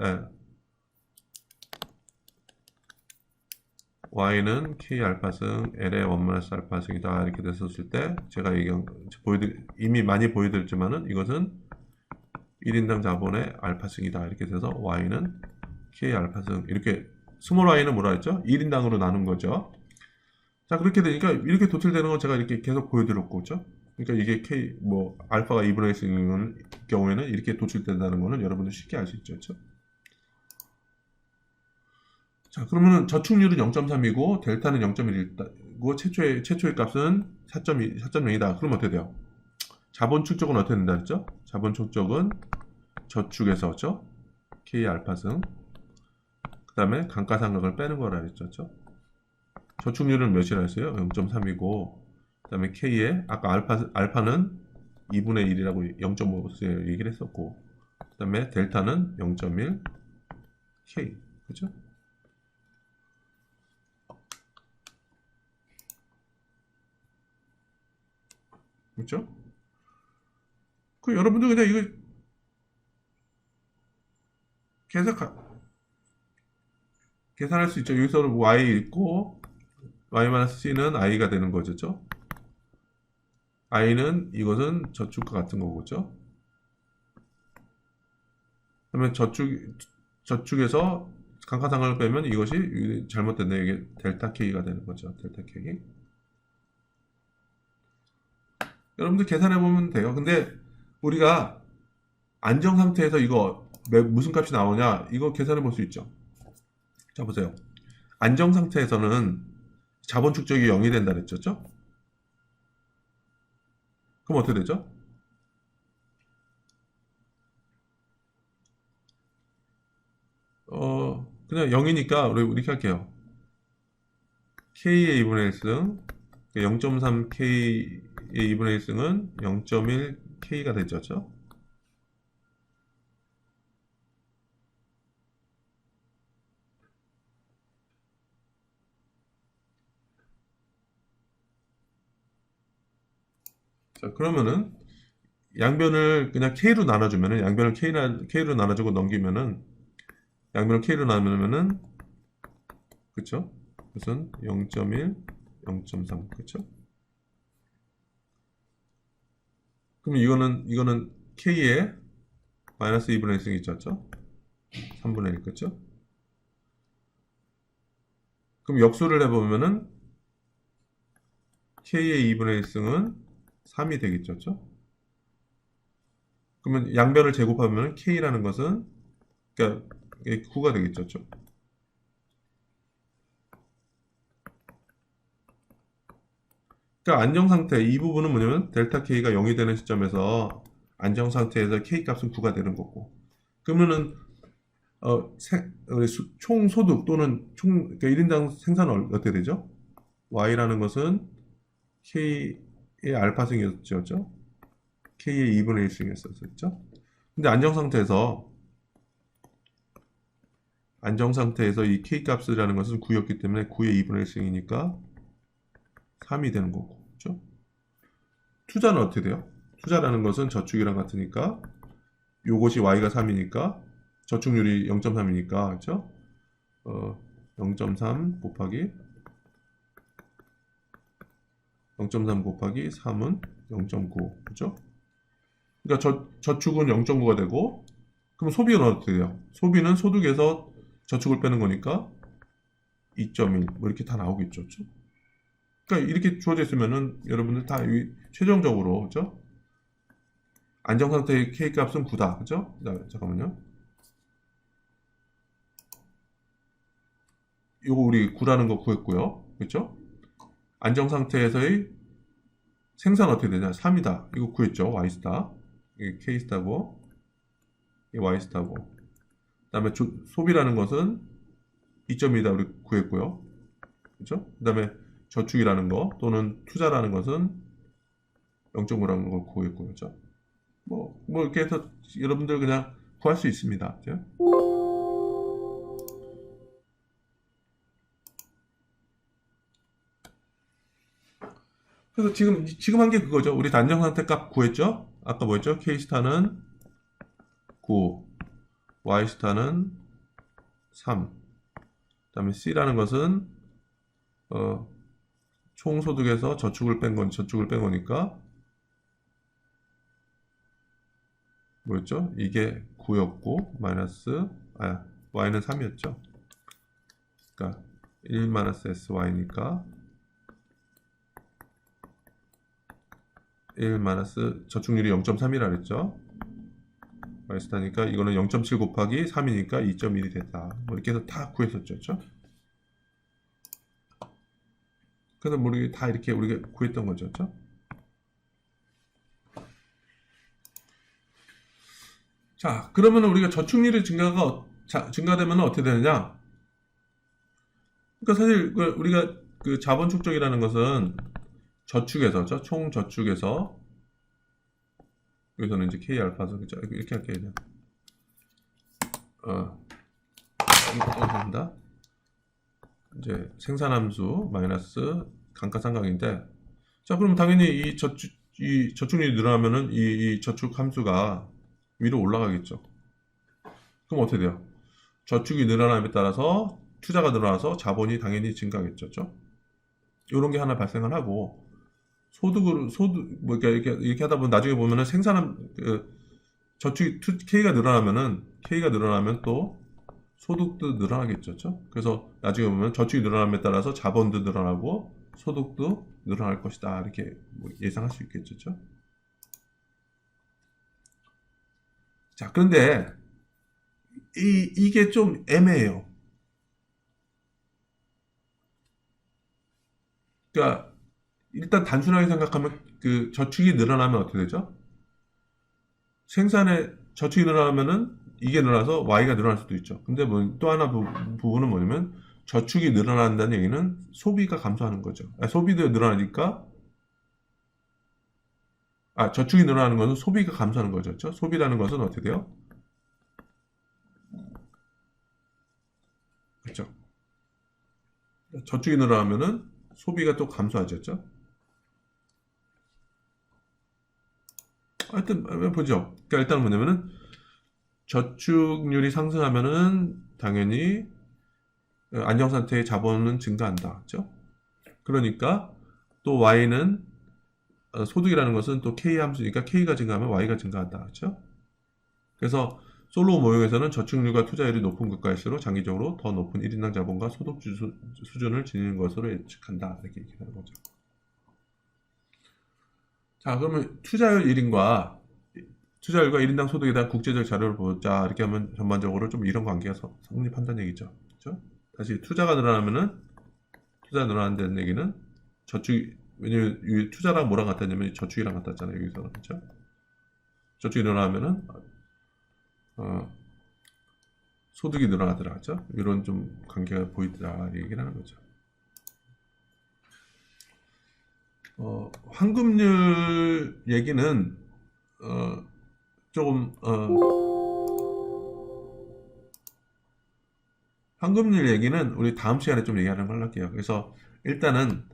y는 K 알파승 L의 원마스 알파승이다 이렇게 됐었을 때 제가 이미 많이 보여드렸지만은 이것은 1인당 자본의 알파승이다 이렇게 돼서 y는 K 알파승 이렇게 스몰 y는 뭐라 했죠? 1인당으로 나눈 거죠. 자 그렇게 되니까 이렇게 도출되는 건 제가 이렇게 계속 보여드렸고 그죠? 그러니까 이게 K 뭐 알파가 2분의 1인 경우에는 이렇게 도출된다는 거는 여러분들 쉽게 알 수 있죠. 그렇죠? 자 그러면은 저축률은 0.3이고 델타는 0.1이고 최초의 값은 4.0이다. 그럼 어떻게 돼요? 자본 축적은 어떻게 된다 그랬죠? 자본 축적은 저축에서 그렇죠? K 알파승 그 다음에 감가상각을 빼는 거라 그랬죠. 저축률은 몇이라 했어요? 0.3이고 그 다음에 K에 아까 알파는 2분의 1이라고 0.5 얘기를 했었고 그 다음에 델타는 0.1 K 그죠? 그렇죠? 그 여러분들 그냥 이거 계산 계산할 수 있죠. 여기서 y 있고 y-c는 i가 되는 거죠. i는 이것은 저축과 같은 거죠. 그러면 저축에서 감가상각을 빼면 이것이 잘못됐네. 이게 델타 K가 되는 거죠. 델타 K. 여러분들 계산해 보면 돼요. 근데 우리가 안정 상태에서 이거 무슨 값이 나오냐? 이거 계산해 볼 수 있죠. 자, 보세요. 안정 상태에서는 자본 축적이 0이 된다 그랬죠? 그럼 어떻게 되죠? 그냥 0이니까 우리 이렇게 할게요. K의 2분의 1승 0.3K의 2분의 1승은 0.1K가 되죠. 자, 그러면은 양변을 그냥 K로 나눠주면은 양변을 K로 나눠주고 넘기면은 양변을 K로 나누면은 그쵸? 무슨 0.1, 0.3 그쵸? 그럼 이거는 K에 마이너스 2분의 1승이 있죠. 3분의 1, 그죠? 그럼 역수를 해보면은 K의 2분의 1승은 3이 되겠죠? 그죠? 그러면 양변을 제곱하면 K라는 것은 그러니까 9가 되겠죠? 그죠? 그러니까 안정상태 이 부분은 뭐냐면 델타 K가 0이 되는 시점에서 안정상태에서 K 값은 9가 되는 거고 그러면은 총 소득 또는 그러니까 1인당 생산은 어떻게 되죠? Y라는 것은 K의 알파승이었죠. K의 2분의 1승이었었죠. 근데 안정상태에서 이 K 값이라는 것은 9였기 때문에 9의 2분의 1승이니까 3이 되는 거고. 그렇죠? 투자는 어떻게 돼요? 투자라는 것은 저축이랑 같으니까 요것이 Y가 3이니까 저축률이 0.3이니까 그렇죠? 0.3 곱하기 3은 0.9 그죠? 그러니까 저축은 0.9가 되고 그럼 소비는 어떻게 돼요? 소비는 소득에서 저축을 빼는 거니까 2.1 뭐 이렇게 다 나오겠죠. 그렇죠? 그러니까 이렇게 주어져 있으면은 여러분들 다 최종적으로 그죠? 안정상태의 K 값은 9다. 그죠? 잠깐만요. 요거 우리 9라는 거 구했고요. 그렇죠? 안정상태에서의 생산 어떻게 되냐? 3이다. 이거 구했죠. Y스타. 이게 K스타고, 이게 Y스타고. 그 다음에 소비라는 것은 2.2다. 우리 구했고요. 그렇죠? 그 다음에 저축이라는 거, 또는 투자라는 것은 0.5라는 걸 구했고요. 그렇죠? 뭐 이렇게 해서 여러분들 그냥 구할 수 있습니다. 그렇죠? 그래서 지금 한 게 그거죠. 우리 안정상태 값 구했죠? 아까 뭐였죠? K스타는 9, Y스타는 3. 그 다음에 C라는 것은 총소득에서 저축을 뺀 거니까 뭐였죠? 이게 9였고 Y는 3이었죠. 그러니까 1-SY니까 1 저축률이 0.3이라 그랬죠. Y스타니까 이거는 0.7 곱하기 3이니까 2.1이 됐다. 뭐 이렇게 해서 다 구했었죠. 그렇죠? 그래서 우리 다 이렇게 우리가 구했던 거죠. 그렇죠? 자, 그러면 우리가 저축률의 증가되면 어떻게 되느냐? 그러니까 사실 우리가 그 자본 축적이라는 것은 저축에서, 총 저축에서 여기서는 이제 K 알파서 그죠? 이렇게 할게요. 이렇게 된다. 이제 생산함수 마이너스 감가상각인데, 자, 그럼 당연히 이 저축률이 늘어나면은 이 저축 함수가 위로 올라가겠죠. 그럼 어떻게 돼요? 저축이 늘어남에 따라서 투자가 늘어나서 자본이 당연히 증가하겠죠. 이런 게 하나 발생을 하고 뭐 이렇게 하다 보면 나중에 보면은 저축이 K가 늘어나면 또 소득도 늘어나겠죠. 그래서 나중에 보면 저축이 늘어남에 따라서 자본도 늘어나고 소득도 늘어날 것이다. 이렇게 뭐 예상할 수 있겠죠. 자, 그런데 이게 좀 애매해요. 그러니까 일단 단순하게 생각하면 그 저축이 늘어나면 어떻게 되죠? 저축이 늘어나면은 이게 늘어나서 Y가 늘어날 수도 있죠. 근데 뭐 또 하나 부분은 뭐냐면 저축이 늘어난다는 얘기는 소비가 감소하는 거죠. 소비도 늘어나니까 저축이 늘어나는 것은 소비가 감소하는 거죠. 그렇죠? 소비라는 것은 어떻게 돼요? 그렇죠? 저축이 늘어나면은 소비가 또 감소하죠. 그렇죠? 하여튼 보죠. 그러니까 일단 뭐냐면은 저축률이 상승하면은 당연히 안정상태의 자본은 증가한다. 그렇죠? 그러니까 또 Y는 소득이라는 것은 또 K 함수니까 K가 증가하면 Y가 증가한다. 그렇죠? 그래서 솔로 모형에서는 저축률과 투자율이 높은 국가일수록 장기적으로 더 높은 1인당 자본과 소득 수준을 지니는 것으로 예측한다. 이렇게 얘기하는 거죠. 자, 그러면 투자율과 1인당 소득에 대한 국제적 자료를 보자. 이렇게 하면 전반적으로 좀 이런 관계가 성립한다는 얘기죠. 그렇죠? 다시 투자가 늘어난다는 얘기는 왜냐면 투자랑 뭐랑 같았냐면 저축이랑 같았잖아요. 여기서. 그렇죠? 저축이 늘어나면은 소득이 늘어나더라. 그렇죠? 이런 좀 관계가 보이더라. 얘기를 하는 거죠. 환급률 얘기는 조금 환급률 얘기는 우리 다음 시간에 좀 얘기하는 걸로 할게요. 그래서 일단은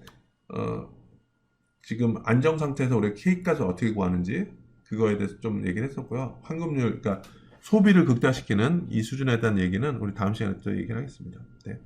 지금 안정 상태에서 우리 K값을 어떻게 구하는지 그거에 대해서 좀 얘기를 했었고요. 환급률, 그러니까 소비를 극대화시키는 이 수준에 대한 얘기는 우리 다음 시간에 또 얘기를 하겠습니다. 네.